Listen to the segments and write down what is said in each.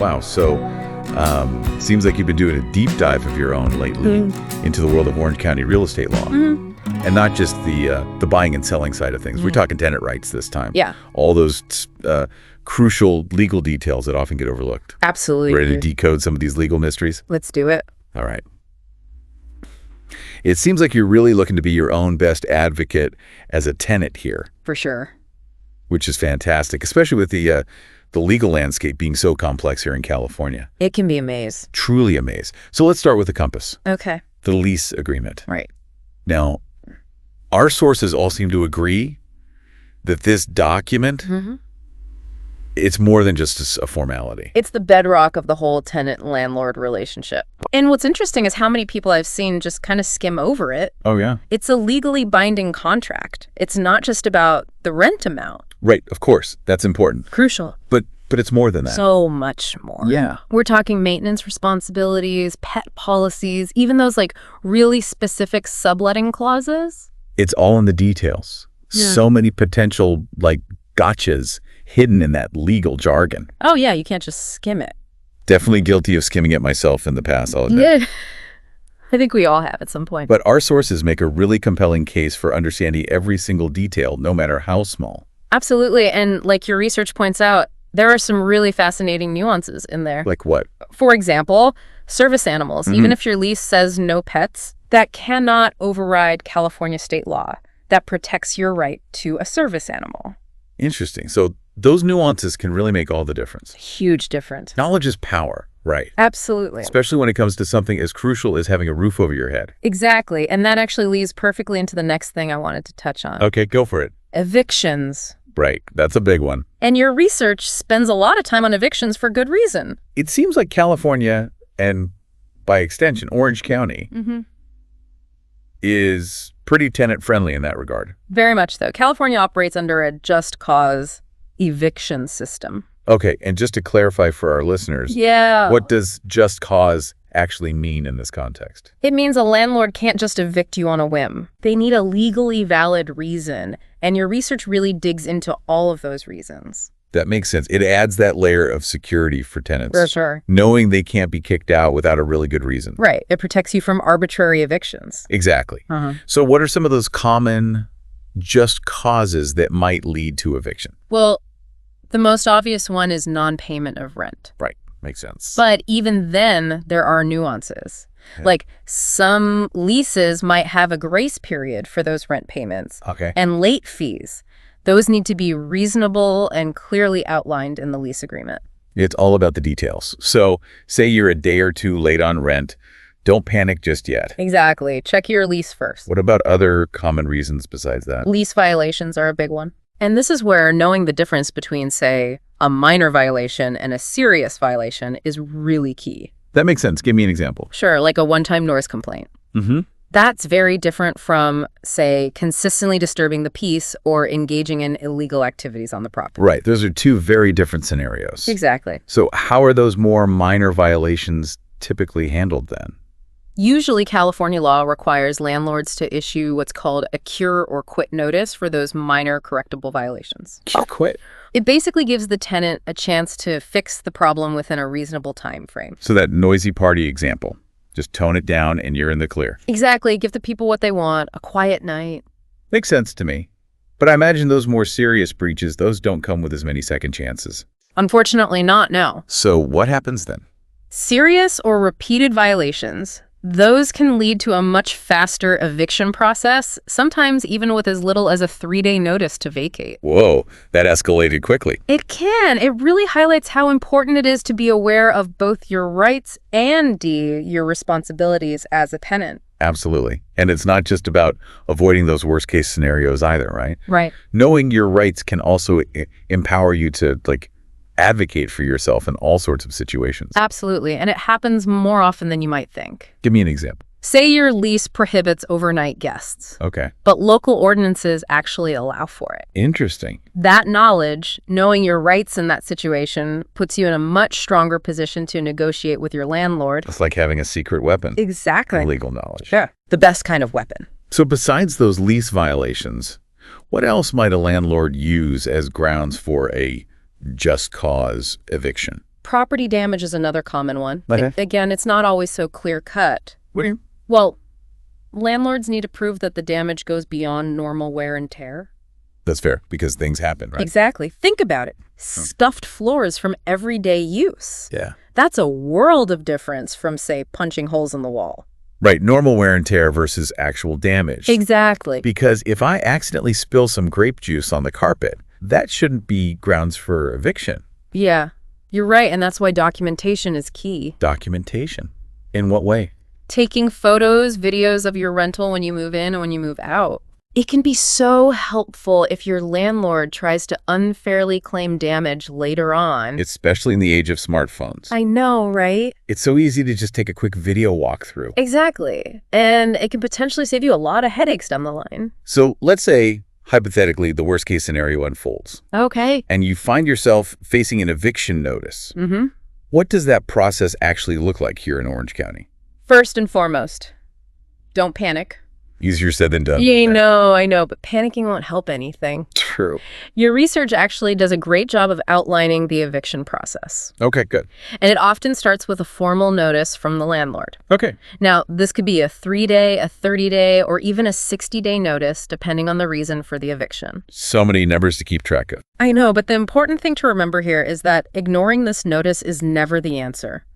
Wow. So seems like you've been doing a deep dive of your own lately into the world of Orange County real estate law. And not just the buying and selling side of things. We're talking tenant rights this time. Yeah. All those crucial legal details that often get overlooked. Absolutely. Ready to decode some of these legal mysteries? Let's do it. All right. It seems like you're really looking to be your own best advocate as a tenant here. For sure. Which is fantastic, especially with the legal landscape being so complex here in California. It can be a maze. Truly a maze. So let's start with the compass. Okay. The lease agreement. Right. Now, our sources all seem to agree that this document, it's more than just a formality. It's the bedrock of the whole tenant-landlord relationship. And what's interesting is how many people I've seen just kind of skim over it. Oh, yeah? It's a legally binding contract. It's not just about the rent amount. Right, of course. That's important. Crucial. But it's more than that. So much more. Yeah. We're talking maintenance responsibilities, pet policies, even those like really specific subletting clauses. It's all in the details. Yeah. So many potential like gotchas hidden in that legal jargon. Oh, yeah, you can't just skim it. Definitely guilty of skimming it myself in the past, I'll admit. Yeah. I think we all have at some point. But our sources make a really compelling case for understanding every single detail, no matter how small. Absolutely. And like your research points out, there are some really fascinating nuances in there. Like what? For example, service animals. Even if your lease says no pets, that cannot override California state law that protects your right to a service animal. Interesting. So those nuances can really make all the difference. Huge difference. Knowledge is power, right? Absolutely. Especially when it comes to something as crucial as having a roof over your head. Exactly. And that actually leads perfectly into the next thing I wanted to touch on. Okay, go for it. Evictions. Right. That's a big one. And your research spends a lot of time on evictions for good reason. It seems like California, and by extension, Orange County, is pretty tenant-friendly in that regard. Very much so. California operates under a just cause eviction system. Okay, and just to clarify for our listeners, what does just cause actually mean in this context? It means a landlord can't just evict you on a whim. They need a legally valid reason, and your research really digs into all of those reasons. That makes sense. It adds that layer of security for tenants. For sure. Knowing they can't be kicked out without a really good reason. Right. It protects you from arbitrary evictions. Exactly. So what are some of those common just causes that might lead to eviction? Well, the most obvious one is non-payment of rent. Right. Makes sense. But even then, there are nuances. Like some leases might have a grace period for those rent payments. Okay. And late fees. Those need to be reasonable and clearly outlined in the lease agreement. It's all about the details. So say you're a day or two late on rent. Don't panic just yet. Exactly. Check your lease first. What about other common reasons besides that? Lease violations are a big one. And this is where knowing the difference between, say, a minor violation and a serious violation is really key. That makes sense. Give me an example. Sure, like a one-time noise complaint. That's very different from, say, consistently disturbing the peace or engaging in illegal activities on the property. Right. Those are two very different scenarios. Exactly. So how are those more minor violations typically handled then? Usually, California law requires landlords to issue what's called a cure or quit notice for those minor correctable violations. Quit. It basically gives the tenant a chance to fix the problem within a reasonable time frame. So that noisy party example, just tone it down and you're in the clear. Exactly. Give the people what they want, a quiet night. Makes sense to me. But I imagine those more serious breaches, those don't come with as many second chances. Unfortunately not, no. So what happens then? Serious or repeated violations, those can lead to a much faster eviction process, sometimes even with as little as a 3-day notice to vacate. Whoa, that escalated quickly. It can. It really highlights how important it is to be aware of both your rights and your responsibilities as a tenant. Absolutely. And it's not just about avoiding those worst case scenarios either, right? Right. Knowing your rights can also empower you to advocate for yourself in all sorts of situations. Absolutely. And it happens more often than you might think. Give me an example. Say your lease prohibits overnight guests. Okay. But local ordinances actually allow for it. Interesting. That knowledge, knowing your rights in that situation, puts you in a much stronger position to negotiate with your landlord. It's like having a secret weapon. Exactly. Legal knowledge. Yeah. The best kind of weapon. So besides those lease violations, what else might a landlord use as grounds for a just cause eviction? Property damage is another common one. Okay. Again, it's not always so clear-cut. What do you... Well, landlords need to prove that the damage goes beyond normal wear and tear. That's fair, because things happen, right? Exactly. Think about it. Stuffed floors from everyday use. Yeah. That's a world of difference from, say, punching holes in the wall. Right, normal wear and tear versus actual damage. Exactly. Because if I accidentally spill some grape juice on the carpet, that shouldn't be grounds for eviction. Yeah, you're right, and that's why documentation is key. Documentation? In what way? Taking photos, videos of your rental when you move in and when you move out. It can be so helpful if your landlord tries to unfairly claim damage later on. Especially in the age of smartphones. I know, right? It's so easy to just take a quick video walkthrough. Exactly. And it can potentially save you a lot of headaches down the line. So let's say, hypothetically, the worst case scenario unfolds. Okay. And you find yourself facing an eviction notice. Mm-hmm. What does that process actually look like here in Orange County? First and foremost, don't panic. Easier said than done. I know, but panicking won't help anything. True. Your research actually does a great job of outlining the eviction process. Okay, good. And it often starts with a formal notice from the landlord. Okay. Now, this could be a 3-day, a 30-day, or even a 60-day notice, depending on the reason for the eviction. So many numbers to keep track of. I know, but the important thing to remember here is that ignoring this notice is never the answer.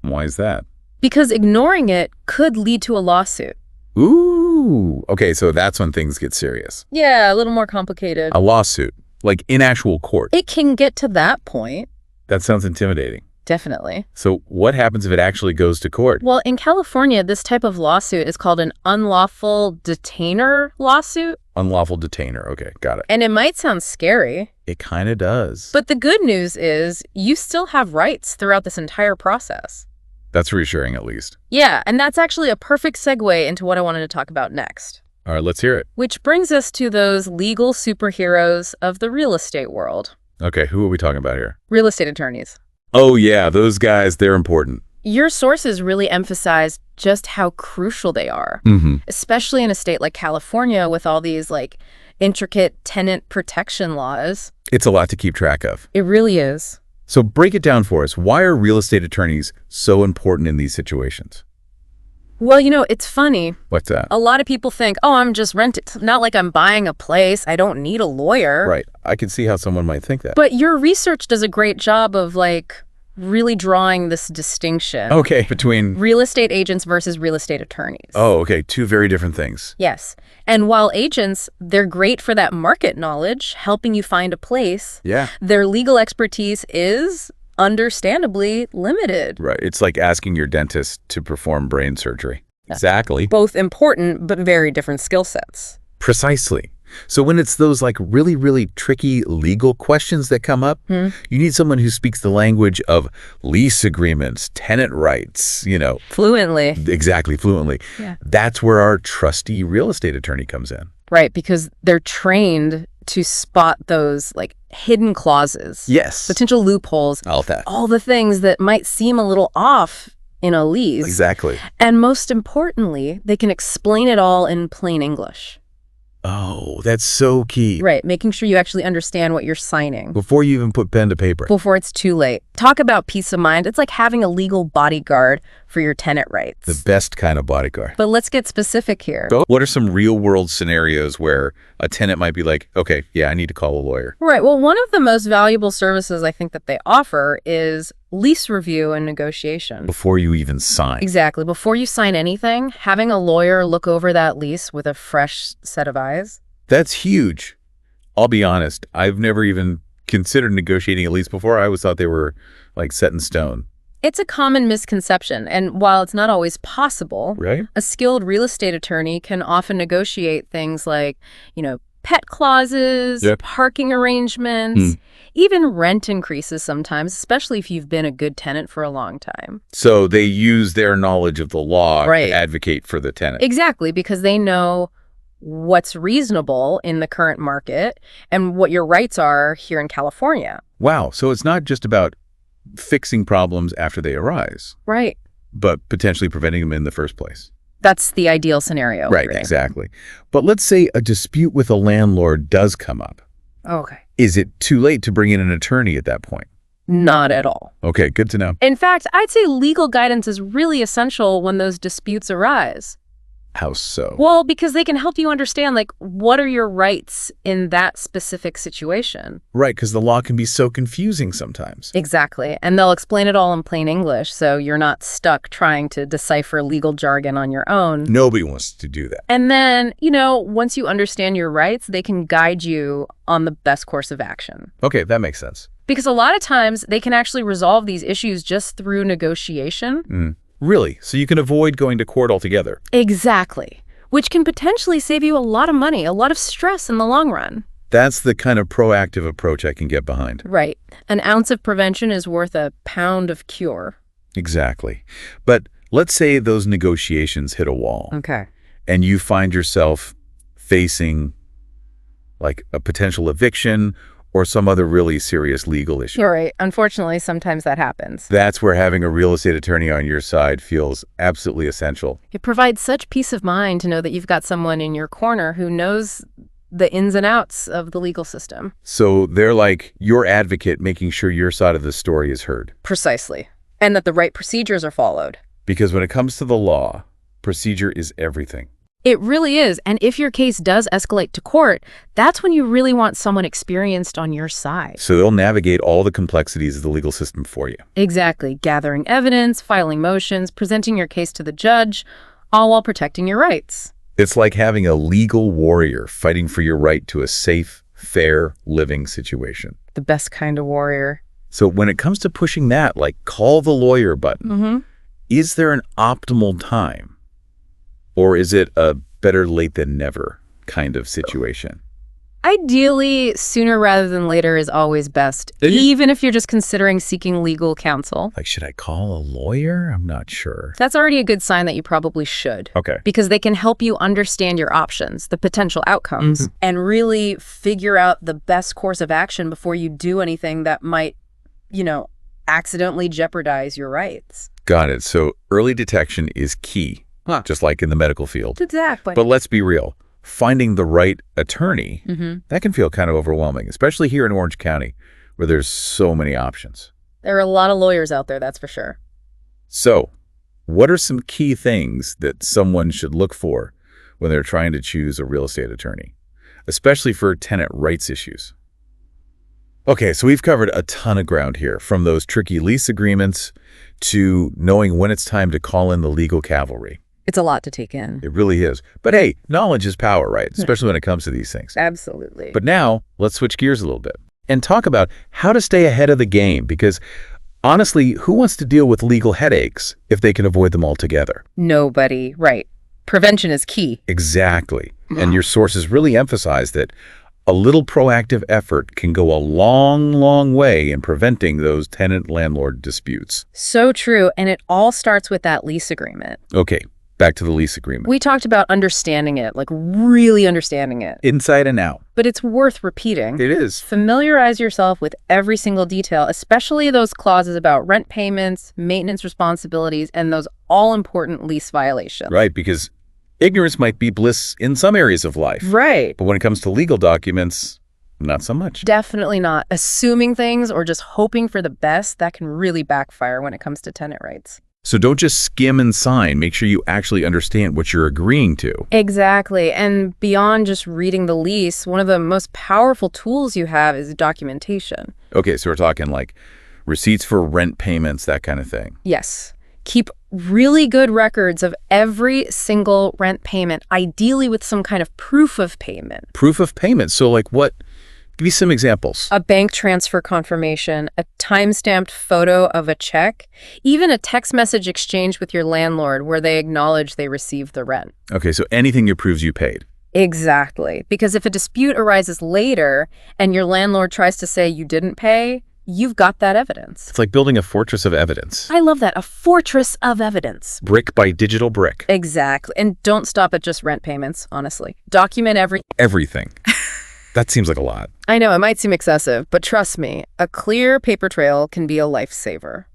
Why is that? Because ignoring it could lead to a lawsuit. Ooh. Okay, so that's when things get serious. Yeah, a little more complicated. A lawsuit, like in actual court. It can get to that point. That sounds intimidating. Definitely. So what happens if it actually goes to court? Well, in California, this type of lawsuit is called an unlawful detainer lawsuit. Unlawful detainer. Okay, got it. And it might sound scary. It kind of does. But the good news is you still have rights throughout this entire process. That's reassuring, at least. Yeah, and that's actually a perfect segue into what I wanted to talk about next. All right, let's hear it. Which brings us to those legal superheroes of the real estate world. Okay, who are we talking about here? Real estate attorneys. Oh, yeah, those guys, they're important. Your sources really emphasize just how crucial they are, especially in a state like California with all these intricate tenant protection laws. It's a lot to keep track of. It really is. So break it down for us. Why are real estate attorneys so important in these situations? Well, it's funny. What's that? A lot of people think, oh, I'm just renting. It's not like I'm buying a place. I don't need a lawyer. Right. I can see how someone might think that. But your research does a great job of really drawing this distinction. Okay, between... Real estate agents versus real estate attorneys. Oh, okay. Two very different things. Yes. And while agents, they're great for that market knowledge, helping you find a place. Yeah. Their legal expertise is understandably limited. Right. It's like asking your dentist to perform brain surgery. Exactly. Both important, but very different skill sets. Precisely. So when it's those really, really tricky legal questions that come up, you need someone who speaks the language of lease agreements, tenant rights, Fluently. Exactly, fluently. Yeah. That's where our trusty real estate attorney comes in. Right, because they're trained to spot those hidden clauses. Yes. Potential loopholes. All that. All the things that might seem a little off in a lease. Exactly. And most importantly, they can explain it all in plain English. Oh, that's so key. Right, making sure you actually understand what you're signing. Before you even put pen to paper. Before it's too late. Talk about peace of mind. It's like having a legal bodyguard for your tenant rights. The best kind of bodyguard. But let's get specific here. What are some real-world scenarios where a tenant might be like, okay, yeah, I need to call a lawyer? Right, well, one of the most valuable services I think that they offer is lease review and negotiation. Before you even sign. Exactly. Before you sign anything, having a lawyer look over that lease with a fresh set of eyes. That's huge. I'll be honest. I've never even considered negotiating a lease before. I always thought they were set in stone. It's a common misconception, and while it's not always possible, Right? a skilled real estate attorney can often negotiate things like, pet clauses, Yep. parking arrangements, even rent increases sometimes, especially if you've been a good tenant for a long time. So they use their knowledge of the law Right. to advocate for the tenant. Exactly, because they know what's reasonable in the current market and what your rights are here in California. Wow. So it's not just about fixing problems after they arise, Right. but potentially preventing them in the first place. That's the ideal scenario. Right, really. exactly. But let's say a dispute with a landlord does come up. Okay. Is it too late to bring in an attorney at that point? Not at all. Okay, good to know. In fact, I'd say legal guidance is really essential when those disputes arise. How so? Well, because they can help you understand, like, what are your rights in that specific situation? Right, because the law can be so confusing sometimes. Exactly. And they'll explain it all in plain English, so you're not stuck trying to decipher legal jargon on your own. Nobody wants to do that. And then, once you understand your rights, they can guide you on the best course of action. Okay, that makes sense. Because a lot of times, they can actually resolve these issues just through negotiation. Really? So you can avoid going to court altogether? Exactly. Which can potentially save you a lot of money, a lot of stress in the long run. That's the kind of proactive approach I can get behind. Right. An ounce of prevention is worth a pound of cure. Exactly. But let's say those negotiations hit a wall. Okay. And you find yourself facing like a potential eviction or some other really serious legal issue. You're right. Unfortunately, sometimes that happens. That's where having a real estate attorney on your side feels absolutely essential. It provides such peace of mind to know that you've got someone in your corner who knows the ins and outs of the legal system. So they're like your advocate, making sure your side of the story is heard. Precisely. And that the right procedures are followed. Because when it comes to the law, procedure is everything. It really is. And if your case does escalate to court, that's when you really want someone experienced on your side. So they'll navigate all the complexities of the legal system for you. Exactly. Gathering evidence, filing motions, presenting your case to the judge, all while protecting your rights. It's like having a legal warrior fighting for your right to a safe, fair living situation. The best kind of warrior. So when it comes to pushing that, like call the lawyer button, is there an optimal time? Or is it a better late than never kind of situation? Ideally, sooner rather than later is always best, even if you're just considering seeking legal counsel. Like, should I call a lawyer? I'm not sure. That's already a good sign that you probably should. Okay. Because they can help you understand your options, the potential outcomes, and really figure out the best course of action before you do anything that might, accidentally jeopardize your rights. Got it. So early detection is key. Just like in the medical field. Exactly. But let's be real. Finding the right attorney, that can feel kind of overwhelming, especially here in Orange County, where there's so many options. There are a lot of lawyers out there, that's for sure. So, what are some key things that someone should look for when they're trying to choose a real estate attorney, especially for tenant rights issues? Okay, so we've covered a ton of ground here, from those tricky lease agreements to knowing when it's time to call in the legal cavalry. It's a lot to take in. It really is. But hey, knowledge is power, right? Especially when it comes to these things. Absolutely. But now, let's switch gears a little bit and talk about how to stay ahead of the game, because honestly, who wants to deal with legal headaches if they can avoid them altogether? Nobody, right. Prevention is key. Exactly. And your sources really emphasize that a little proactive effort can go a long, long way in preventing those tenant-landlord disputes. So true. And it all starts with that lease agreement. Okay. Back to the lease agreement. We talked about understanding it, like really understanding it. Inside and out. But it's worth repeating. It is. Familiarize yourself with every single detail, especially those clauses about rent payments, maintenance responsibilities, and those all-important lease violations. Right, because ignorance might be bliss in some areas of life. Right. But when it comes to legal documents, not so much. Definitely not. Assuming things or just hoping for the best, that can really backfire when it comes to tenant rights. So don't just skim and sign. Make sure you actually understand what you're agreeing to. Exactly. And beyond just reading the lease, one of the most powerful tools you have is documentation. Okay, so we're talking like receipts for rent payments, that kind of thing. Yes. Keep really good records of every single rent payment, ideally with some kind of proof of payment. Proof of payment. So like what? Give me some examples. A bank transfer confirmation, a time-stamped photo of a check, even a text message exchange with your landlord where they acknowledge they received the rent. Okay, so anything that proves you paid. Exactly. Because if a dispute arises later and your landlord tries to say you didn't pay, you've got that evidence. It's like building a fortress of evidence. I love that. A fortress of evidence. Brick by digital brick. Exactly. And don't stop at just rent payments, honestly. Document everything. That seems like a lot. I know, it might seem excessive, but trust me, a clear paper trail can be a lifesaver.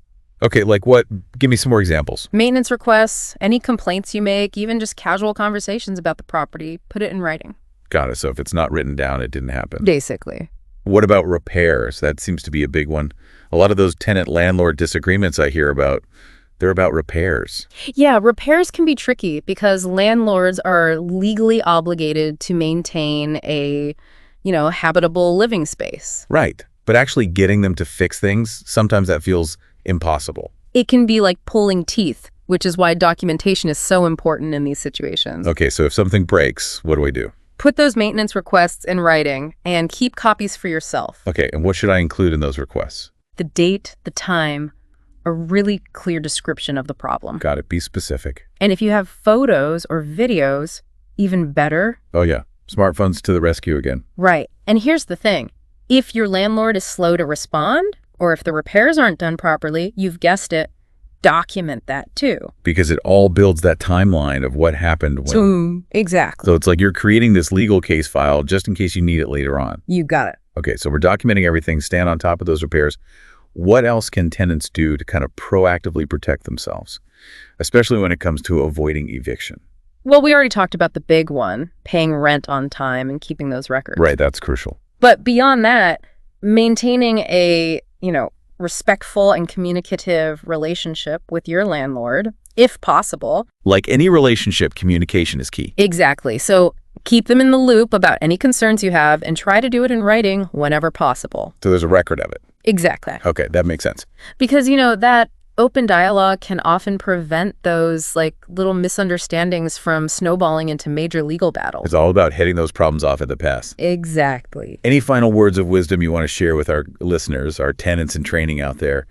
Okay, like what? Give me some more examples. Maintenance requests, any complaints you make, even just casual conversations about the property, put it in writing. Got it. So if it's not written down, it didn't happen. Basically. What about repairs? That seems to be a big one. A lot of those tenant-landlord disagreements I hear about, they're about repairs. Yeah, repairs can be tricky because landlords are legally obligated to maintain a, habitable living space. Right. But actually getting them to fix things, sometimes that feels impossible. It can be like pulling teeth, which is why documentation is so important in these situations. Okay, so if something breaks, what do we do? Put those maintenance requests in writing and keep copies for yourself. Okay, and what should I include in those requests? The date, the time, a really clear description of the problem. Got it. Be specific. And if you have photos or videos, even better. Oh, yeah. Smartphones to the rescue again. Right. And here's the thing. If your landlord is slow to respond, or if the repairs aren't done properly, you've guessed it, document that too. Because it all builds that timeline of what happened when. Exactly. So it's like you're creating this legal case file just in case you need it later on. You got it. Okay, so we're documenting everything, stand on top of those repairs. What else can tenants do to kind of proactively protect themselves, especially when it comes to avoiding eviction? Well, we already talked about the big one, paying rent on time and keeping those records. Right, that's crucial. But beyond that, maintaining a, respectful and communicative relationship with your landlord, if possible. Like any relationship, communication is key. Exactly. So keep them in the loop about any concerns you have and try to do it in writing whenever possible. So there's a record of it. Exactly. Okay, that makes sense. Because, that open dialogue can often prevent those little misunderstandings from snowballing into major legal battles. It's all about heading those problems off at the pass. Exactly. Any final words of wisdom you want to share with our listeners, our tenants in training out there,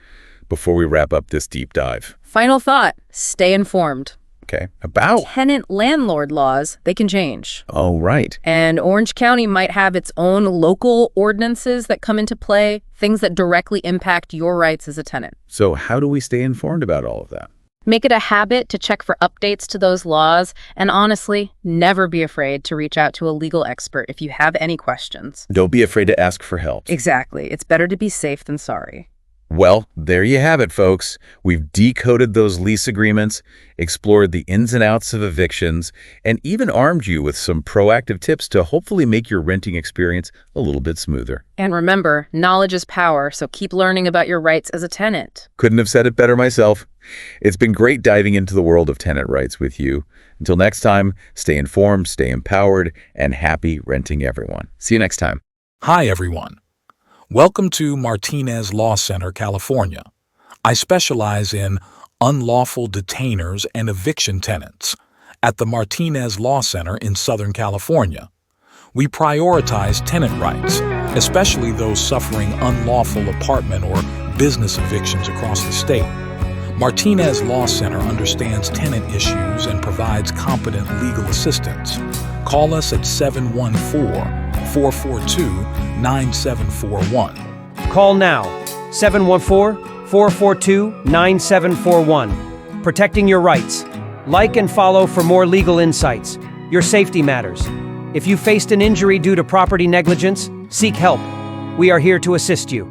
before we wrap up this deep dive? Final thought, stay informed. Okay. About? Tenant-landlord laws, they can change. Oh, right. And Orange County might have its own local ordinances that come into play, things that directly impact your rights as a tenant. So how do we stay informed about all of that? Make it a habit to check for updates to those laws, and honestly, never be afraid to reach out to a legal expert if you have any questions. Don't be afraid to ask for help. Exactly. It's better to be safe than sorry. Well, there you have it, folks. We've decoded those lease agreements, explored the ins and outs of evictions, and even armed you with some proactive tips to hopefully make your renting experience a little bit smoother. And remember, knowledge is power, so keep learning about your rights as a tenant. Couldn't have said it better myself. It's been great diving into the world of tenant rights with you. Until next time, stay informed, stay empowered, and happy renting, everyone. See you next time. Hi, everyone. Welcome to Martinez Law Center, California. I specialize in unlawful detainers and eviction tenants at the Martinez Law Center in Southern California. We prioritize tenant rights, especially those suffering unlawful apartment or business evictions across the state. Martinez Law Center understands tenant issues and provides competent legal assistance. Call us at 714-442-9741. Call now, 714-442-9741. Protecting your rights. Like and follow for more legal insights. Your safety matters. If you faced an injury due to property negligence, seek help. We are here to assist you.